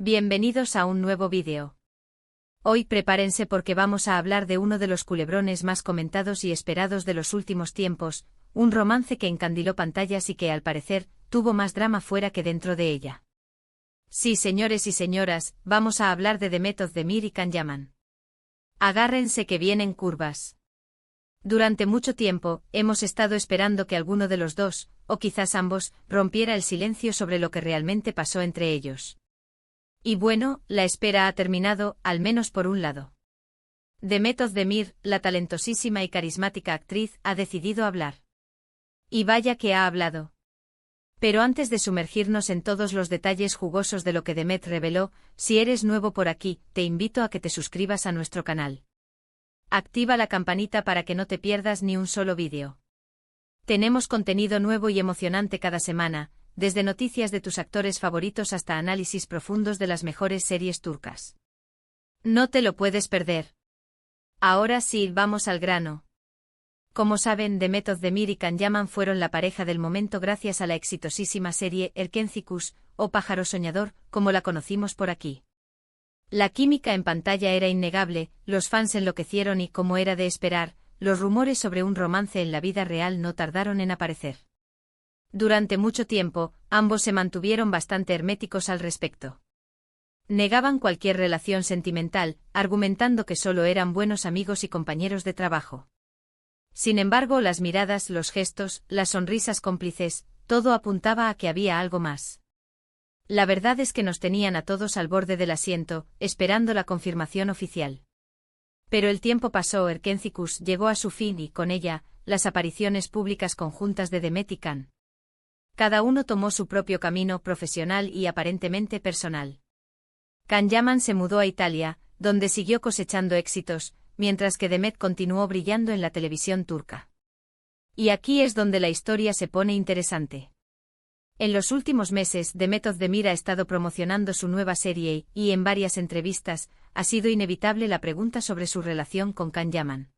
Bienvenidos a un nuevo vídeo. Hoy prepárense porque vamos a hablar de uno de los culebrones más comentados y esperados de los últimos tiempos, un romance que encandiló pantallas y que al parecer, tuvo más drama fuera que dentro de ella. Sí, señores y señoras, vamos a hablar de Demet Özdemir y Can Yaman. Agárrense que vienen curvas. Durante mucho tiempo, hemos estado esperando que alguno de los dos, o quizás ambos, rompiera el silencio sobre lo que realmente pasó entre ellos. Y bueno, la espera ha terminado, al menos por un lado. Demet Özdemir, la talentosísima y carismática actriz, ha decidido hablar. Y vaya que ha hablado. Pero antes de sumergirnos en todos los detalles jugosos de lo que Demet reveló, si eres nuevo por aquí, te invito a que te suscribas a nuestro canal. Activa la campanita para que no te pierdas ni un solo vídeo. Tenemos contenido nuevo y emocionante cada semana, desde noticias de tus actores favoritos hasta análisis profundos de las mejores series turcas. No te lo puedes perder. Ahora sí, vamos al grano. Como saben, Demet Özdemir y Can Yaman fueron la pareja del momento gracias a la exitosísima serie Erkenci o Pájaro Soñador, como la conocimos por aquí. La química en pantalla era innegable, los fans enloquecieron y, como era de esperar, los rumores sobre un romance en la vida real no tardaron en aparecer. Durante mucho tiempo, ambos se mantuvieron bastante herméticos al respecto. Negaban cualquier relación sentimental, argumentando que solo eran buenos amigos y compañeros de trabajo. Sin embargo, las miradas, los gestos, las sonrisas cómplices, todo apuntaba a que había algo más. La verdad es que nos tenían a todos al borde del asiento, esperando la confirmación oficial. Pero el tiempo pasó, Erkenci llegó a su fin y, con ella, las apariciones públicas conjuntas de Demet y Can. Cada uno tomó su propio camino profesional y aparentemente personal. Can Yaman se mudó a Italia, donde siguió cosechando éxitos, mientras que Demet continuó brillando en la televisión turca. Y aquí es donde la historia se pone interesante. En los últimos meses, Demet Özdemir ha estado promocionando su nueva serie y, en varias entrevistas, ha sido inevitable la pregunta sobre su relación con Can Yaman.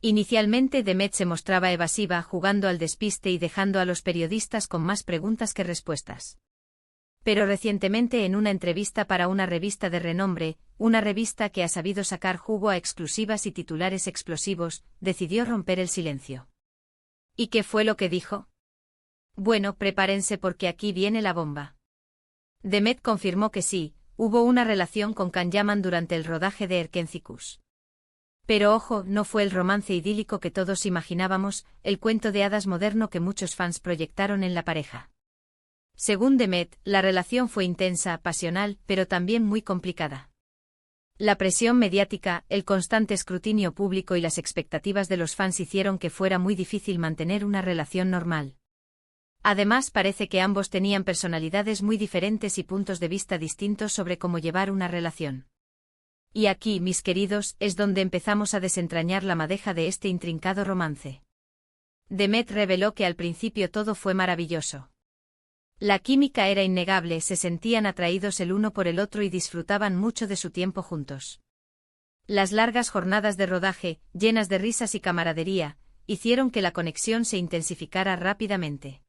Inicialmente Demet se mostraba evasiva, jugando al despiste y dejando a los periodistas con más preguntas que respuestas. Pero recientemente, en una entrevista para una revista de renombre, una revista que ha sabido sacar jugo a exclusivas y titulares explosivos, decidió romper el silencio. ¿Y qué fue lo que dijo? Bueno, prepárense porque aquí viene la bomba. Demet confirmó que sí, hubo una relación con Can Yaman durante el rodaje de Erkenci. Pero ojo, no fue el romance idílico que todos imaginábamos, el cuento de hadas moderno que muchos fans proyectaron en la pareja. Según Demet, la relación fue intensa, pasional, pero también muy complicada. La presión mediática, el constante escrutinio público y las expectativas de los fans hicieron que fuera muy difícil mantener una relación normal. Además, parece que ambos tenían personalidades muy diferentes y puntos de vista distintos sobre cómo llevar una relación. Y aquí, mis queridos, es donde empezamos a desentrañar la madeja de este intrincado romance. Demet reveló que al principio todo fue maravilloso. La química era innegable, se sentían atraídos el uno por el otro y disfrutaban mucho de su tiempo juntos. Las largas jornadas de rodaje, llenas de risas y camaradería, hicieron que la conexión se intensificara rápidamente.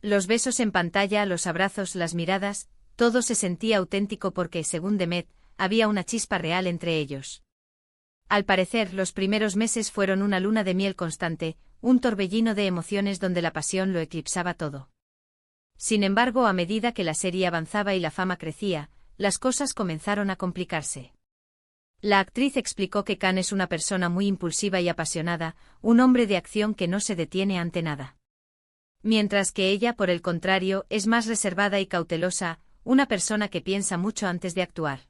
Los besos en pantalla, los abrazos, las miradas, todo se sentía auténtico porque, según Demet, había una chispa real entre ellos. Al parecer, los primeros meses fueron una luna de miel constante, un torbellino de emociones donde la pasión lo eclipsaba todo. Sin embargo, a medida que la serie avanzaba y la fama crecía, las cosas comenzaron a complicarse. La actriz explicó que Can es una persona muy impulsiva y apasionada, un hombre de acción que no se detiene ante nada. Mientras que ella, por el contrario, es más reservada y cautelosa, una persona que piensa mucho antes de actuar.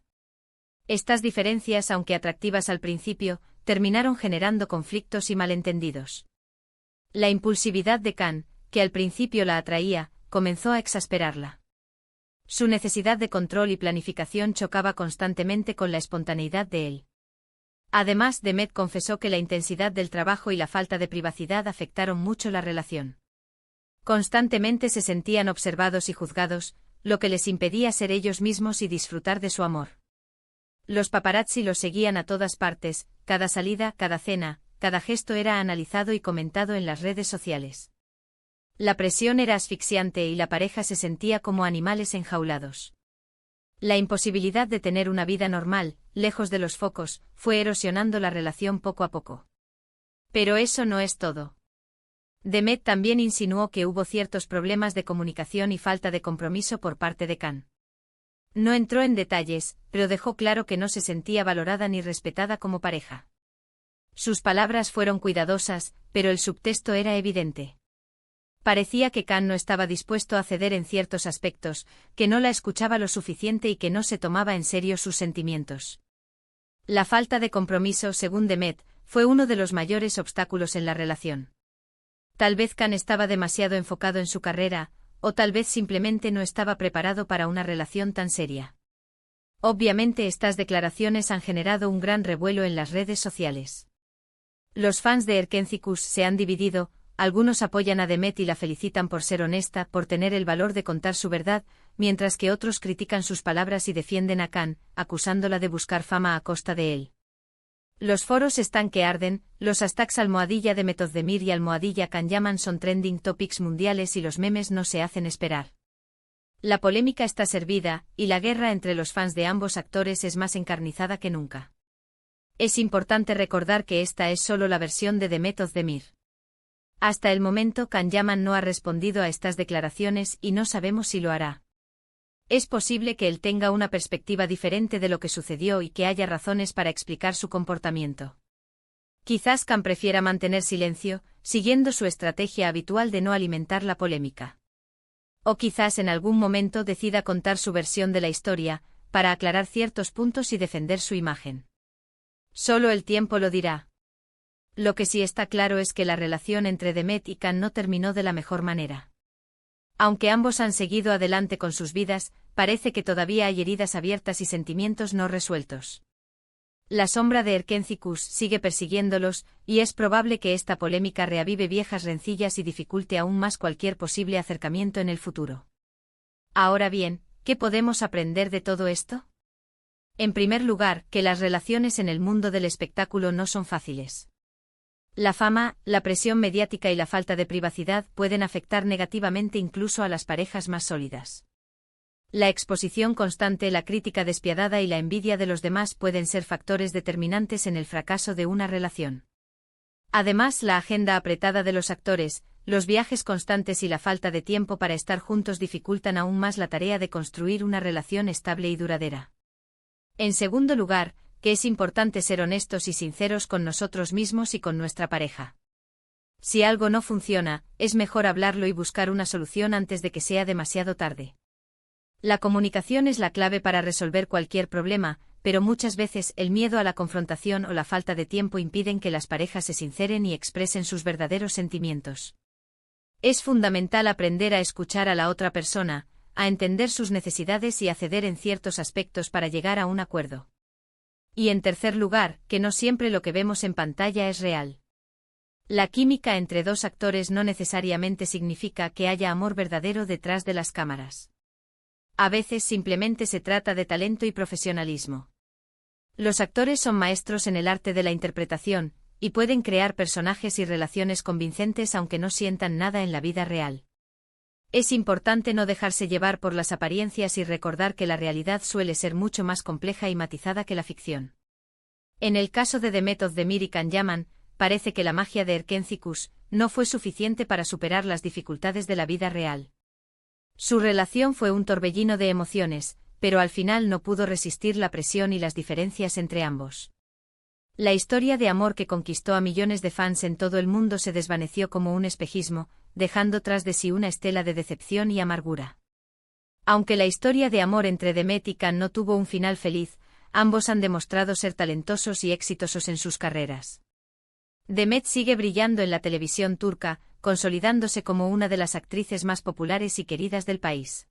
Estas diferencias, aunque atractivas al principio, terminaron generando conflictos y malentendidos. La impulsividad de Can, que al principio la atraía, comenzó a exasperarla. Su necesidad de control y planificación chocaba constantemente con la espontaneidad de él. Además, Demet confesó que la intensidad del trabajo y la falta de privacidad afectaron mucho la relación. Constantemente se sentían observados y juzgados, lo que les impedía ser ellos mismos y disfrutar de su amor. Los paparazzi los seguían a todas partes, cada salida, cada cena, cada gesto era analizado y comentado en las redes sociales. La presión era asfixiante y la pareja se sentía como animales enjaulados. La imposibilidad de tener una vida normal, lejos de los focos, fue erosionando la relación poco a poco. Pero eso no es todo. Demet también insinuó que hubo ciertos problemas de comunicación y falta de compromiso por parte de Khan. No entró en detalles, pero dejó claro que no se sentía valorada ni respetada como pareja. Sus palabras fueron cuidadosas, pero el subtexto era evidente. Parecía que Khan no estaba dispuesto a ceder en ciertos aspectos, que no la escuchaba lo suficiente y que no se tomaba en serio sus sentimientos. La falta de compromiso, según Demet, fue uno de los mayores obstáculos en la relación. Tal vez Khan estaba demasiado enfocado en su carrera, o tal vez simplemente no estaba preparado para una relación tan seria. Obviamente estas declaraciones han generado un gran revuelo en las redes sociales. Los fans de Erkencikus se han dividido, algunos apoyan a Demet y la felicitan por ser honesta, por tener el valor de contar su verdad, mientras que otros critican sus palabras y defienden a Khan, acusándola de buscar fama a costa de él. Los foros están que arden, los hashtags #Demet Ozdemir y #Khan son trending topics mundiales y los memes no se hacen esperar. La polémica está servida, y la guerra entre los fans de ambos actores es más encarnizada que nunca. Es importante recordar que esta es solo la versión de Demet Ozdemir. Hasta el momento Khan Yaman no ha respondido a estas declaraciones y no sabemos si lo hará. Es posible que él tenga una perspectiva diferente de lo que sucedió y que haya razones para explicar su comportamiento. Quizás Khan prefiera mantener silencio, siguiendo su estrategia habitual de no alimentar la polémica. O quizás en algún momento decida contar su versión de la historia, para aclarar ciertos puntos y defender su imagen. Solo el tiempo lo dirá. Lo que sí está claro es que la relación entre Demet y Khan no terminó de la mejor manera. Aunque ambos han seguido adelante con sus vidas, parece que todavía hay heridas abiertas y sentimientos no resueltos. La sombra de Erkencikus sigue persiguiéndolos, y es probable que esta polémica reavive viejas rencillas y dificulte aún más cualquier posible acercamiento en el futuro. Ahora bien, ¿qué podemos aprender de todo esto? En primer lugar, que las relaciones en el mundo del espectáculo no son fáciles. La fama, la presión mediática y la falta de privacidad pueden afectar negativamente incluso a las parejas más sólidas. La exposición constante, la crítica despiadada y la envidia de los demás pueden ser factores determinantes en el fracaso de una relación. Además, la agenda apretada de los actores, los viajes constantes y la falta de tiempo para estar juntos dificultan aún más la tarea de construir una relación estable y duradera. En segundo lugar, que es importante ser honestos y sinceros con nosotros mismos y con nuestra pareja. Si algo no funciona, es mejor hablarlo y buscar una solución antes de que sea demasiado tarde. La comunicación es la clave para resolver cualquier problema, pero muchas veces el miedo a la confrontación o la falta de tiempo impiden que las parejas se sinceren y expresen sus verdaderos sentimientos. Es fundamental aprender a escuchar a la otra persona, a entender sus necesidades y a ceder en ciertos aspectos para llegar a un acuerdo. Y en tercer lugar, que no siempre lo que vemos en pantalla es real. La química entre dos actores no necesariamente significa que haya amor verdadero detrás de las cámaras. A veces simplemente se trata de talento y profesionalismo. Los actores son maestros en el arte de la interpretación, y pueden crear personajes y relaciones convincentes aunque no sientan nada en la vida real. Es importante no dejarse llevar por las apariencias y recordar que la realidad suele ser mucho más compleja y matizada que la ficción. En el caso de Demet Ozdemir y Khan Yaman, parece que la magia de Erkencikus no fue suficiente para superar las dificultades de la vida real. Su relación fue un torbellino de emociones, pero al final no pudo resistir la presión y las diferencias entre ambos. La historia de amor que conquistó a millones de fans en todo el mundo se desvaneció como un espejismo, dejando tras de sí una estela de decepción y amargura. Aunque la historia de amor entre Demet y Khan no tuvo un final feliz, ambos han demostrado ser talentosos y exitosos en sus carreras. Demet sigue brillando en la televisión turca, consolidándose como una de las actrices más populares y queridas del país.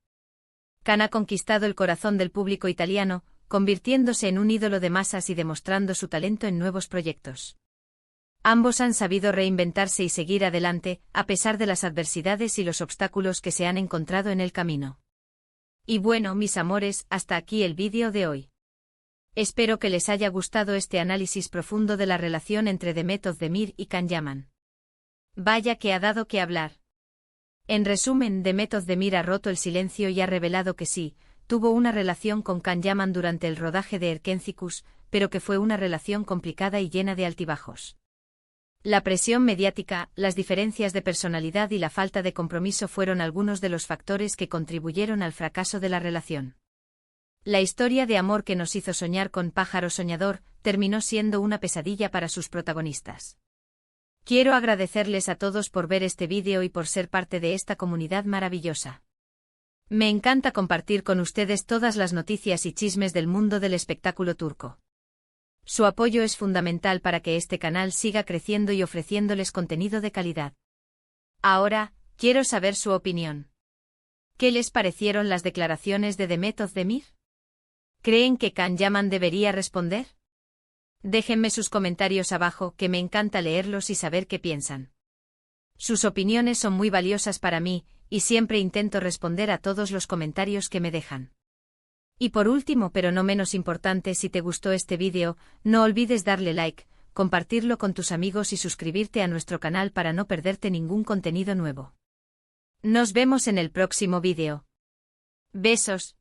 Khan ha conquistado el corazón del público italiano, convirtiéndose en un ídolo de masas y demostrando su talento en nuevos proyectos. Ambos han sabido reinventarse y seguir adelante, a pesar de las adversidades y los obstáculos que se han encontrado en el camino. Y bueno, mis amores, hasta aquí el vídeo de hoy. Espero que les haya gustado este análisis profundo de la relación entre Demet Ozdemir y Khan Yaman. Vaya que ha dado que hablar. En resumen, Demet Ozdemir ha roto el silencio y ha revelado que sí, tuvo una relación con Can Yaman durante el rodaje de Erkencicus, pero que fue una relación complicada y llena de altibajos. La presión mediática, las diferencias de personalidad y la falta de compromiso fueron algunos de los factores que contribuyeron al fracaso de la relación. La historia de amor que nos hizo soñar con Pájaro Soñador terminó siendo una pesadilla para sus protagonistas. Quiero agradecerles a todos por ver este vídeo y por ser parte de esta comunidad maravillosa. Me encanta compartir con ustedes todas las noticias y chismes del mundo del espectáculo turco. Su apoyo es fundamental para que este canal siga creciendo y ofreciéndoles contenido de calidad. Ahora, quiero saber su opinión. ¿Qué les parecieron las declaraciones de Demet Özdemir? ¿Creen que Can Yaman debería responder? Déjenme sus comentarios abajo, que me encanta leerlos y saber qué piensan. Sus opiniones son muy valiosas para mí, y siempre intento responder a todos los comentarios que me dejan. Y por último, pero no menos importante, si te gustó este vídeo, no olvides darle like, compartirlo con tus amigos y suscribirte a nuestro canal para no perderte ningún contenido nuevo. Nos vemos en el próximo vídeo. Besos.